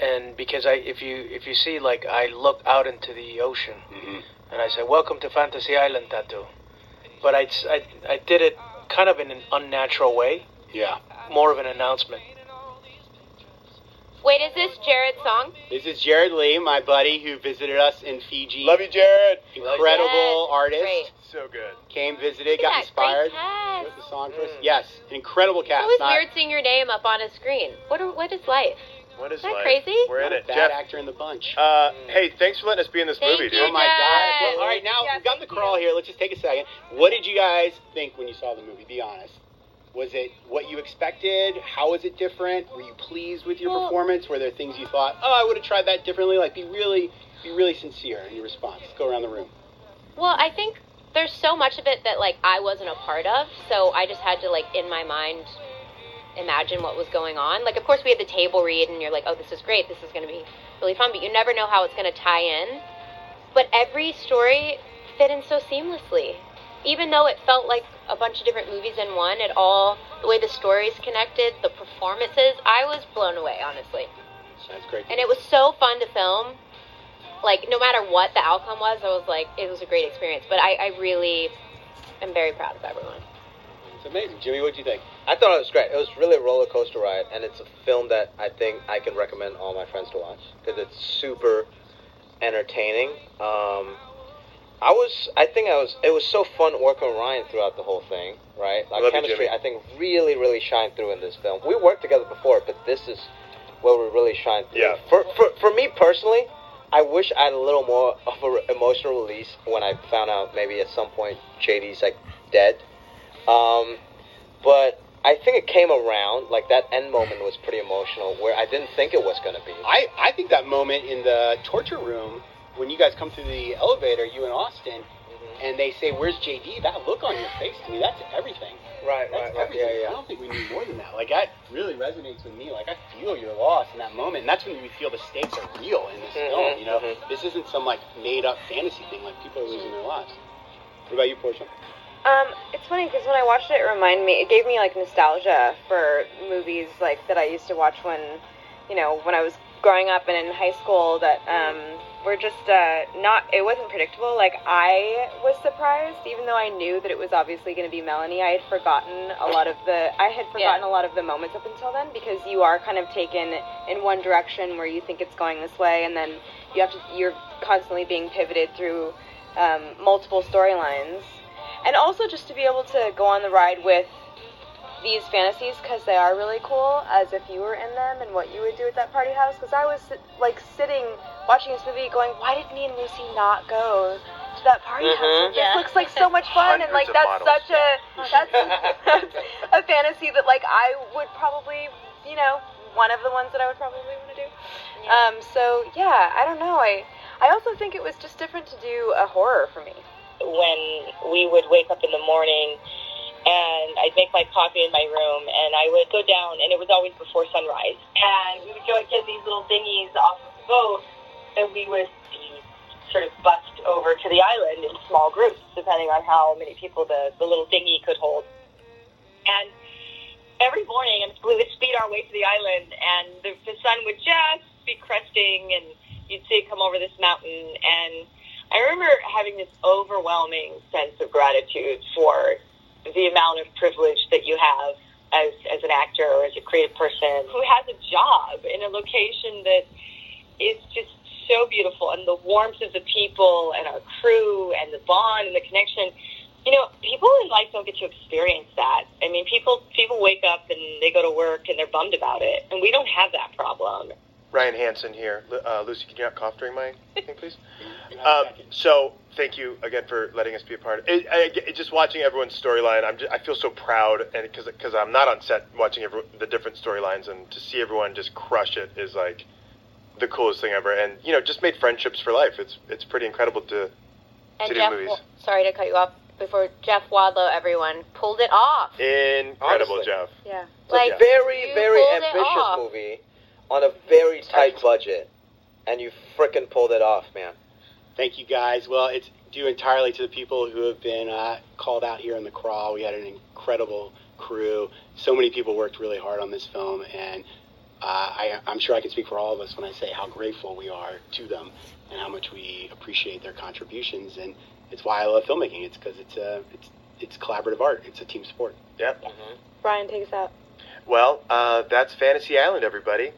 and because if you see, like, I look out into the ocean, and I say, "Welcome to Fantasy Island, Tattoo," but I did it kind of in an unnatural way. Yeah. More of an announcement. Wait, is this Jared's song? This is Jared Lee, my buddy who visited us in Fiji. Love you, Jared. Incredible artist. Great. So good. Came, visited, got inspired. Wrote the song for us. Yes, an incredible cast. It's always weird seeing your name up on a screen. What is life? What is that life? Crazy? We're in it. Bad Jeff, actor in the bunch. hey, thanks for letting us be in this movie, dude. Oh my God. Well, all right, now we've got the crawl here. Let's just take a second. What did you guys think when you saw the movie? Be honest. Was it what you expected? How was it different? Were you pleased with your performance? Were there things you thought, oh, I would have tried that differently? Like, be really sincere in your response. Let's go around the room. Well, I think there's so much of it that, like, I wasn't a part of, so I just had to, like, in my mind, imagine what was going on. Like, of course, we had the table read, and you're like, oh, this is great, this is going to be really fun, but you never know how it's going to tie in. But every story fit in so seamlessly. Even though it felt like a bunch of different movies in one, the way the stories connected, the performances, I was blown away, honestly. That's great. And it was so fun to film. Like, no matter what the outcome was, I was like, it was a great experience. But I really am very proud of everyone. It's amazing. Jimmy, what did you think? I thought it was great. It was really a roller coaster ride, and it's a film that I think I can recommend all my friends to watch because it's super entertaining. It was so fun working with Ryan throughout the whole thing, right? Our chemistry, I think, really, really shined through in this film. We worked together before, but this is where we really shine through. Yeah. For me personally, I wish I had a little more of an emotional release when I found out maybe at some point JD's, like, dead. But I think it came around, like, that end moment was pretty emotional, where I didn't think it was going to be. I think that moment in the torture room, when you guys come through the elevator, you and Austin, and they say, where's JD? That look on your face, to me, that's everything. Right. Yeah. I don't think we need more than that. Like, that really resonates with me. Like, I feel your loss in that moment, and that's when we feel the stakes are real in this film, you know? This isn't some, like, made-up fantasy thing. Like, people are losing their lives. What about you, Portia? It's funny because when I watched it, it gave me, like, nostalgia for movies, like, that I used to watch when I was growing up and in high school that, were just, it wasn't predictable. Like, I was surprised, even though I knew that it was obviously going to be Melanie. I had forgotten a lot of the moments up until then, because you are kind of taken in one direction where you think it's going this way, and then you're constantly being pivoted through, multiple storylines. And also just to be able to go on the ride with these fantasies, because they are really cool, as if you were in them and what you would do at that party house. Because I was sitting watching this movie going, why did me and Lucy not go to that party house? This looks like so much fun. And, like, that's such that's a fantasy that, like, I would probably, one of the ones that I would probably want to do. So yeah, I don't know, I also think it was just different to do a horror for me. When we would wake up in the morning and I'd make my coffee in my room, and I would go down, and it was always before sunrise, and we would go and get these little dinghies off of the boat, and we would sort of bust over to the island in small groups, depending on how many people the little dinghy could hold. And every morning, we would speed our way to the island, and the sun would just be cresting, and you'd see it come over this mountain, and I remember having this overwhelming sense of gratitude for the amount of privilege that you have as an actor or as a creative person who has a job in a location that is just so beautiful, and the warmth of the people and our crew and the bond and the connection. People in life don't get to experience that. I mean, people wake up and they go to work and they're bummed about it, and we don't have that problem. Ryan Hansen here. Lucy, can you not cough during my thing, please? So, thank you again for letting us be a part of it. Just watching everyone's storyline, I feel so proud, and because I'm not on set watching the different storylines, and to see everyone just crush it is, like, the coolest thing ever. And, just made friendships for life. It's pretty incredible to do movies. Sorry to cut you off. Before Jeff Wadlow, everyone pulled it off. Incredible, honestly. Jeff. Yeah. It's a very, very ambitious movie on a very tight budget, and you frickin' pulled it off, man. Thank you, guys. Well, it's due entirely to the people who have been called out here in the crawl. We had an incredible crew. So many people worked really hard on this film, and I'm sure I can speak for all of us when I say how grateful we are to them and how much we appreciate their contributions. And it's why I love filmmaking. It's because it's collaborative art. It's a team sport. Yep. Mm-hmm. Brian, take us out. Well, that's Fantasy Island, everybody.